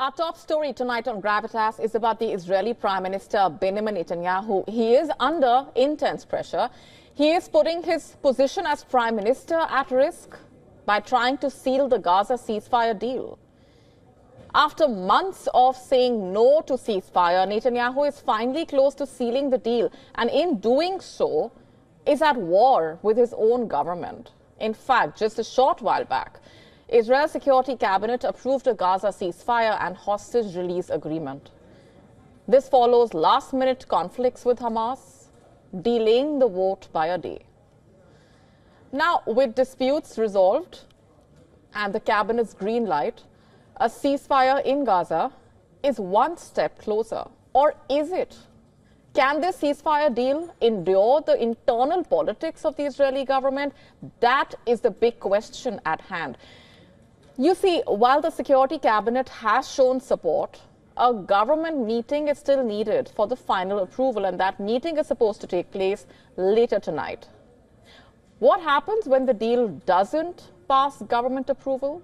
Our top story tonight on Gravitas is about the Israeli Prime Minister Benjamin Netanyahu. He is under intense pressure. He is putting his position as Prime Minister at risk by trying to seal the Gaza ceasefire deal. After months of saying no to ceasefire, Netanyahu is finally close to sealing the deal, and in doing so is at war with his own government. In fact, just a short while back, Israel's Security Cabinet approved a Gaza ceasefire and hostage release agreement. This follows last-minute conflicts with Hamas, delaying the vote by a day. Now, with disputes resolved and the Cabinet's green light, a ceasefire in Gaza is one step closer. Or is it? Can this ceasefire deal endure the internal politics of the Israeli government? That is the big question at hand. You see, while the Security Cabinet has shown support, a government meeting is still needed for the final approval, and that meeting is supposed to take place later tonight. What happens when the deal doesn't pass government approval?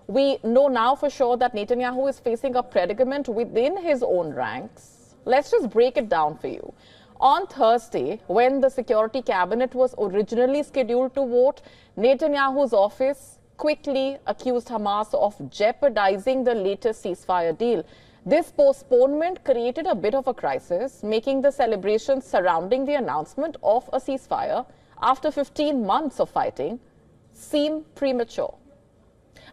We know now for sure that Netanyahu is facing a predicament within his own ranks. Let's just break it down for you. On Thursday, when the Security Cabinet was originally scheduled to vote, Netanyahu's office quickly accused Hamas of jeopardizing the latest ceasefire deal. This postponement created a bit of a crisis, making the celebrations surrounding the announcement of a ceasefire after 15 months of fighting seem premature.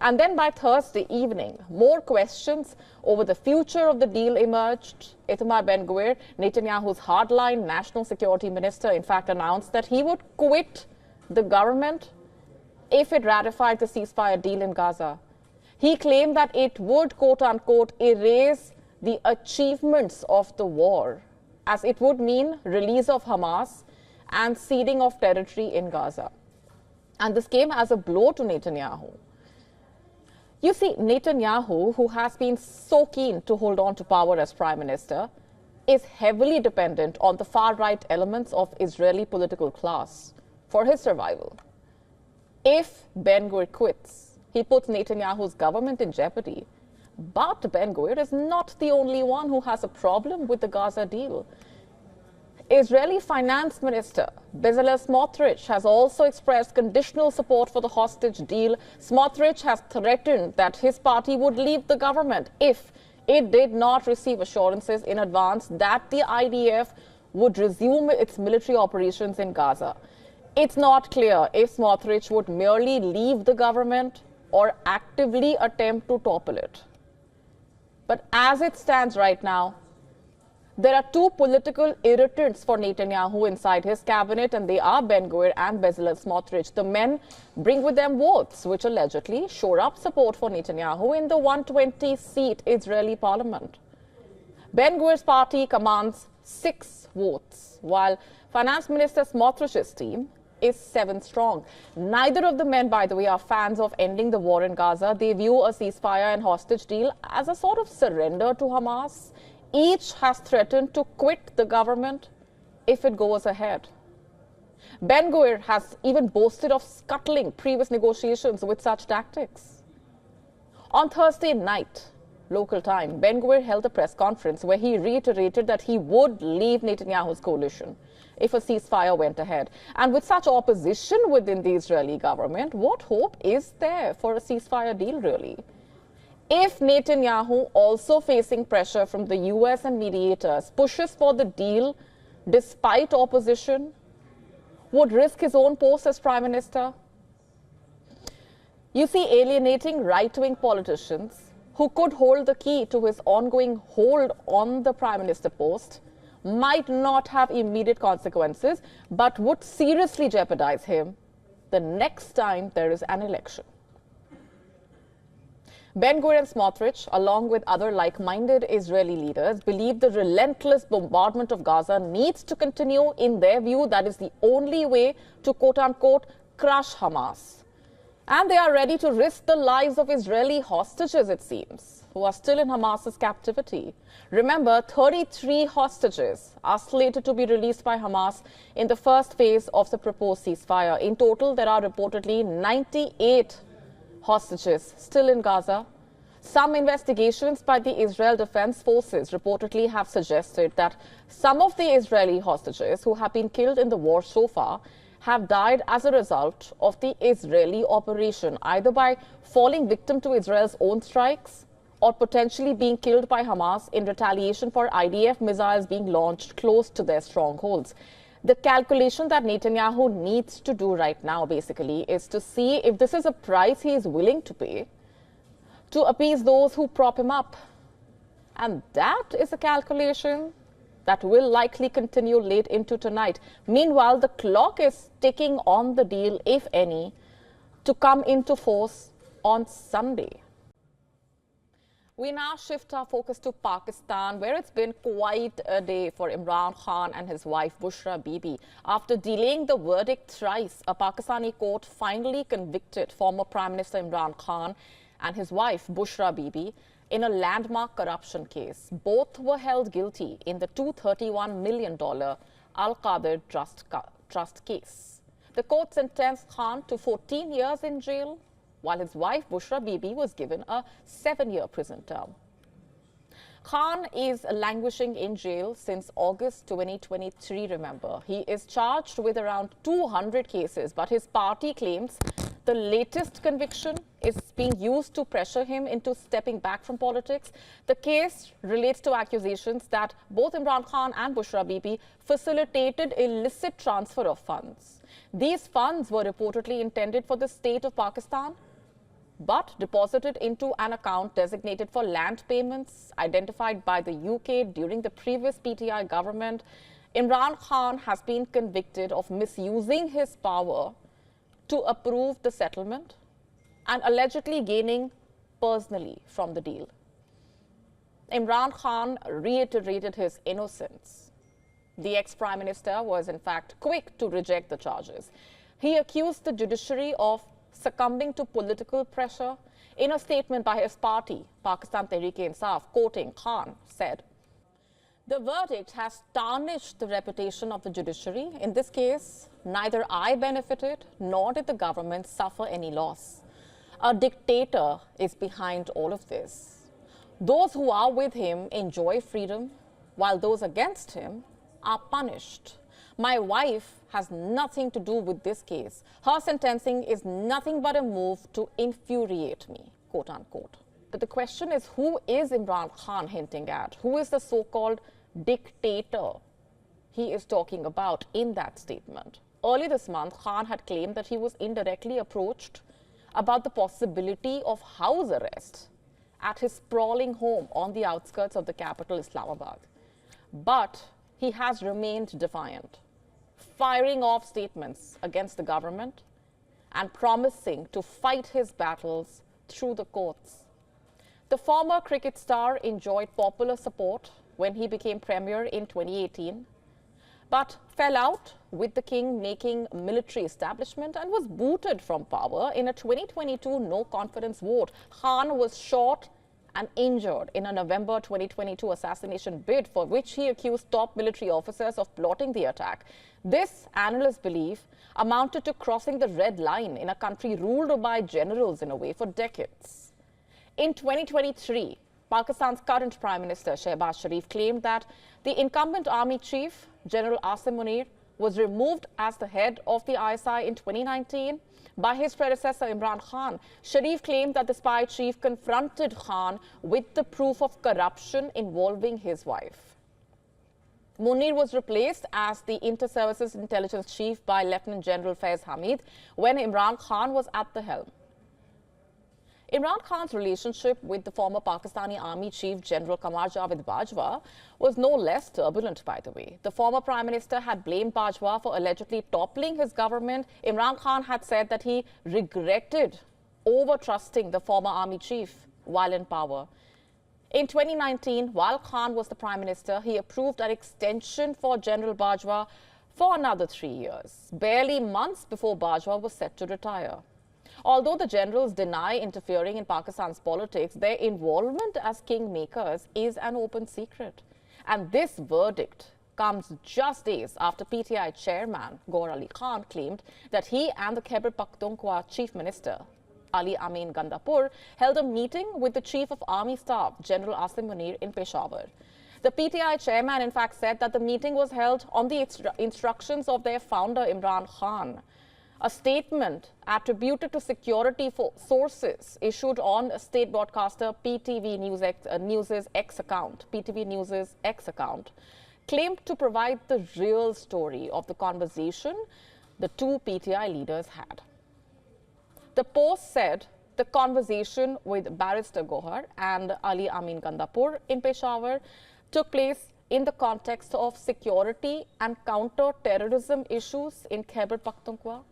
And then by Thursday evening, more questions over the future of the deal emerged. Itamar Ben-Gvir, Netanyahu's hardline national security minister, in fact announced that he would quit the government if it ratified the ceasefire deal in Gaza. He claimed that it would, quote-unquote, erase the achievements of the war, as it would mean release of Hamas and ceding of territory in Gaza. And this came as a blow to Netanyahu. You see, Netanyahu, who has been so keen to hold on to power as Prime Minister, is heavily dependent on the far-right elements of Israeli political class for his survival. If Ben-Gvir quits, he puts Netanyahu's government in jeopardy. But Ben-Gvir is not the only one who has a problem with the Gaza deal. Israeli Finance Minister Bezalel Smotrich has also expressed conditional support for the hostage deal. Smotrich has threatened that his party would leave the government if it did not receive assurances in advance that the IDF would resume its military operations in Gaza. It's not clear if Smotrich would merely leave the government or actively attempt to topple it. But as it stands right now, there are two political irritants for Netanyahu inside his cabinet, and they are Ben-Gvir and Bezalel Smotrich. The men bring with them votes which allegedly shore up support for Netanyahu in the 120-seat Israeli parliament. Ben-Gvir's party commands 6 votes, while Finance Minister Smotrich's team is 7 strong. Neither of the men, by the way, are fans of ending the war in Gaza. They view a ceasefire and hostage deal as a sort of surrender to Hamas. Each has threatened to quit the government if it goes ahead. Ben-Gvir has even boasted of scuttling previous negotiations with such tactics. On Thursday night, local time, Ben-Gvir held a press conference where he reiterated that he would leave Netanyahu's coalition if a ceasefire went ahead. And with such opposition within the Israeli government, what hope is there for a ceasefire deal, really? If Netanyahu, also facing pressure from the US and mediators, pushes for the deal despite opposition, would risk his own post as Prime Minister? You see, alienating right-wing politicians who could hold the key to his ongoing hold on the Prime Minister post might not have immediate consequences, but would seriously jeopardize him the next time there is an election. Ben-Gvir and Smotrich, along with other like-minded Israeli leaders, believe the relentless bombardment of Gaza needs to continue. In their view, that is the only way to, quote-unquote, crush Hamas. And they are ready to risk the lives of Israeli hostages, it seems, who are still in Hamas's captivity. Remember, 33 hostages are slated to be released by Hamas in the first phase of the proposed ceasefire. In total, there are reportedly 98 hostages still in Gaza. Some investigations by the Israel Defense Forces reportedly have suggested that some of the Israeli hostages who have been killed in the war so far have died as a result of the Israeli operation, either by falling victim to Israel's own strikes or potentially being killed by Hamas in retaliation for IDF missiles being launched close to their strongholds. The calculation that Netanyahu needs to do right now, basically, is to see if this is a price he is willing to pay to appease those who prop him up. And that is a calculation that will likely continue late into tonight. Meanwhile, the clock is ticking on the deal, if any, to come into force on Sunday. We now shift our focus to Pakistan, where it's been quite a day for Imran Khan and his wife Bushra Bibi. After delaying the verdict thrice, a Pakistani court finally convicted former Prime Minister Imran Khan and his wife Bushra Bibi in a landmark corruption case. Both were held guilty in the $231 million Al-Qadir Trust case. The court sentenced Khan to 14 years in jail, while his wife Bushra Bibi was given a 7-year prison term. Khan is languishing in jail since August 2023, remember. He is charged with around 200 cases, but his party claims the latest conviction is being used to pressure him into stepping back from politics. The case relates to accusations that both Imran Khan and Bushra Bibi facilitated illicit transfer of funds. These funds were reportedly intended for the state of Pakistan, but deposited into an account designated for land payments identified by the UK during the previous PTI government. Imran Khan has been convicted of misusing his power to approve the settlement and allegedly gaining personally from the deal. Imran Khan reiterated his innocence. The ex-Prime Minister was in fact quick to reject the charges. He accused the judiciary of succumbing to political pressure. In a statement by his party, Pakistan Tehreek-e-Insaf, quoting Khan, said, "The verdict has tarnished the reputation of the judiciary. In this case, neither I benefited nor did the government suffer any loss. A dictator is behind all of this. Those who are with him enjoy freedom, while those against him are punished. My wife has nothing to do with this case. Her sentencing is nothing but a move to infuriate me," quote unquote. But the question is, who is Imran Khan hinting at? Who is the so-called dictator he is talking about in that statement? Early this month, Khan had claimed that he was indirectly approached about the possibility of house arrest at his sprawling home on the outskirts of the capital, Islamabad. But he has remained defiant, firing off statements against the government and promising to fight his battles through the courts. The former cricket star enjoyed popular support when he became premier in 2018, but fell out with the king making military establishment and was booted from power in a 2022 no-confidence vote. Khan was shot and injured in a November 2022 assassination bid for which he accused top military officers of plotting the attack. This, analysts believe, amounted to crossing the red line in a country ruled by generals in a way for decades. In 2023, Pakistan's current Prime Minister Shehbaz Sharif claimed that the incumbent army chief, General Asim Munir, was removed as the head of the ISI in 2019 by his predecessor Imran Khan. Sharif claimed that the spy chief confronted Khan with the proof of corruption involving his wife. Munir was replaced as the Inter-Services Intelligence Chief by Lieutenant General Faiz Hamid when Imran Khan was at the helm. Imran Khan's relationship with the former Pakistani Army Chief General Qamar Javed Bajwa was no less turbulent, by the way. The former Prime Minister had blamed Bajwa for allegedly toppling his government. Imran Khan had said that he regretted over-trusting the former Army Chief while in power. In 2019, while Khan was the Prime Minister, he approved an extension for General Bajwa for another 3 years, barely months before Bajwa was set to retire. Although the generals deny interfering in Pakistan's politics, their involvement as kingmakers is an open secret. And this verdict comes just days after PTI chairman Gaur Ali Khan claimed that he and the Khyber Pakhtunkhwa chief minister Ali Amin Gandapur, held a meeting with the Chief of Army Staff, General Asim Munir, in Peshawar. The PTI chairman, in fact, said that the meeting was held on the instructions of their founder, Imran Khan. A statement attributed to security sources issued on state broadcaster PTV News's X account, claimed to provide the real story of the conversation the two PTI leaders had. The post said the conversation with Barrister Gohar and Ali Amin Gandapur in Peshawar took place in the context of security and counter-terrorism issues in Khyber Pakhtunkhwa.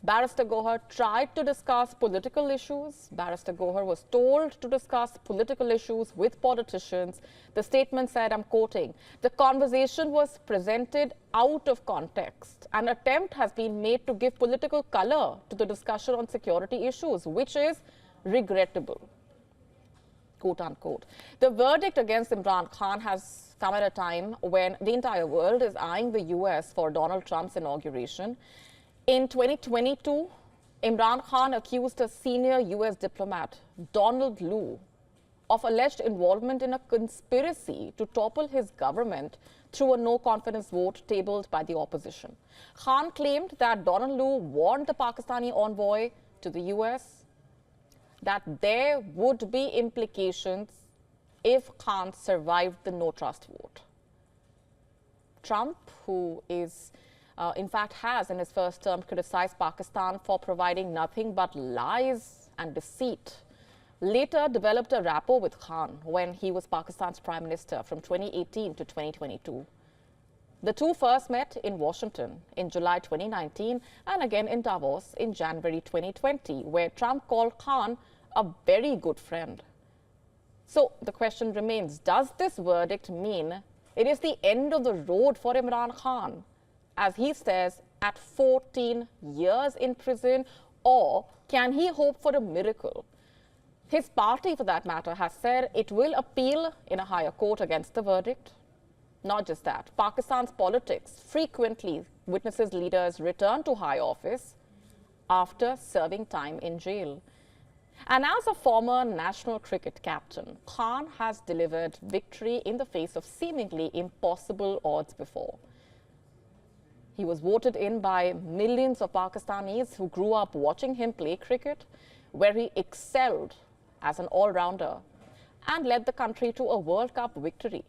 Barrister Gohar tried to discuss political issues. Barrister Gohar was told to discuss political issues with politicians. The statement said, I'm quoting, "The conversation was presented out of context. An attempt has been made to give political color to the discussion on security issues, which is regrettable." Quote unquote. The verdict against Imran Khan has come at a time when the entire world is eyeing the US for Donald Trump's inauguration. In 2022, Imran Khan accused a senior US diplomat, Donald Lu, of alleged involvement in a conspiracy to topple his government through a no-confidence vote tabled by the opposition. Khan claimed that Donald Lu warned the Pakistani envoy to the US that there would be implications if Khan survived the no-trust vote. Trump, who is in fact has in his first term criticized Pakistan for providing nothing but lies and deceit, later developed a rapport with Khan when he was Pakistan's Prime Minister from 2018 to 2022. The two first met in Washington in July 2019 and again in Davos in January 2020, where Trump called Khan a very good friend. So the question remains, does this verdict mean it is the end of the road for Imran Khan, as he stares at 14 years in prison, or can he hope for a miracle? His party, for that matter, has said it will appeal in a higher court against the verdict. Not just that, Pakistan's politics frequently witnesses leaders return to high office after serving time in jail. And as a former national cricket captain, Khan has delivered victory in the face of seemingly impossible odds before. He was voted in by millions of Pakistanis who grew up watching him play cricket, where he excelled as an all-rounder and led the country to a World Cup victory.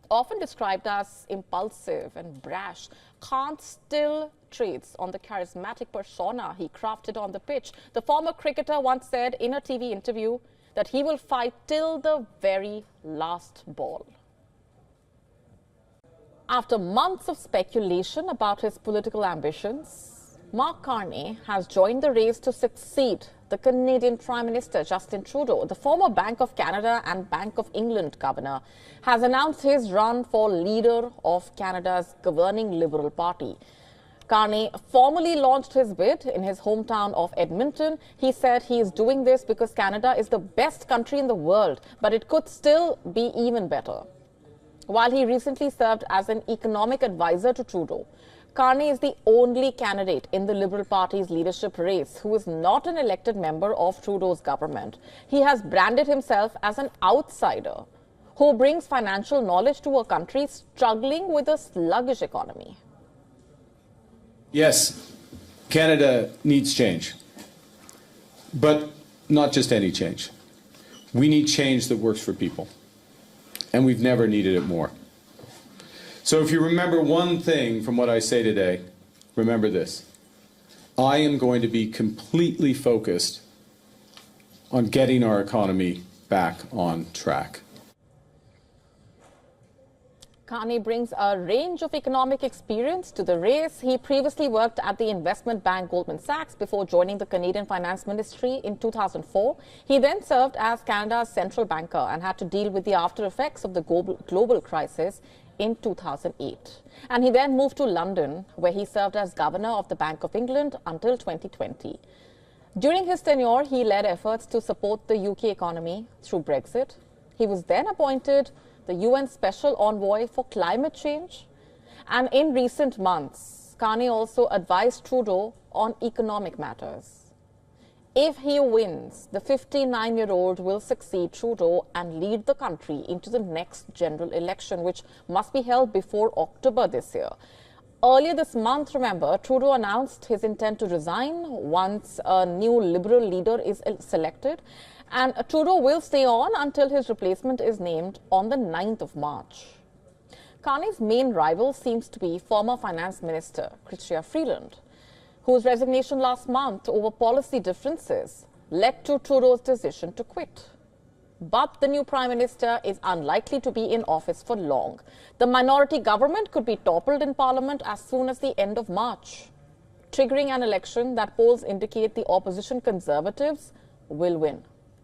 Often described as impulsive and brash, Khan still trades on the charismatic persona he crafted on the pitch. The former cricketer once said in a TV interview that he will fight till the very last ball. After months of speculation about his political ambitions, Mark Carney has joined the race to succeed the Canadian Prime Minister Justin Trudeau. The former Bank of Canada and Bank of England governor has announced his run for leader of Canada's governing Liberal Party. Carney formally launched his bid in his hometown of Edmonton. He said he is doing this because Canada is the best country in the world, but it could still be even better. While he recently served as an economic advisor to Trudeau, Carney is the only candidate in the Liberal Party's leadership race who is not an elected member of Trudeau's government. He has branded himself as an outsider who brings financial knowledge to a country struggling with a sluggish economy. Yes, Canada needs change, but not just any change. We need change that works for people, and we've never needed it more. So if you remember one thing from what I say today, remember this. I am going to be completely focused on getting our economy back on track. Carney brings a range of economic experience to the race. He previously worked at the investment bank Goldman Sachs before joining the Canadian Finance Ministry in 2004. He then served as Canada's central banker and had to deal with the after effects of the global crisis in 2008. And he then moved to London, where he served as governor of the Bank of England until 2020. During his tenure, he led efforts to support the UK economy through Brexit. He was then appointed the UN Special Envoy for Climate Change. And in recent months, Carney also advised Trudeau on economic matters. If he wins, the 59-year-old will succeed Trudeau and lead the country into the next general election, which must be held before October this year. Earlier this month, remember, Trudeau announced his intent to resign once a new Liberal leader is selected, and Trudeau will stay on until his replacement is named on the 9th of March. Carney's main rival seems to be former Finance Minister Chrystia Freeland, whose resignation last month over policy differences led to Trudeau's decision to quit. But the new Prime Minister is unlikely to be in office for long. The minority government could be toppled in Parliament as soon as the end of March, triggering an election that polls indicate the opposition Conservatives will win.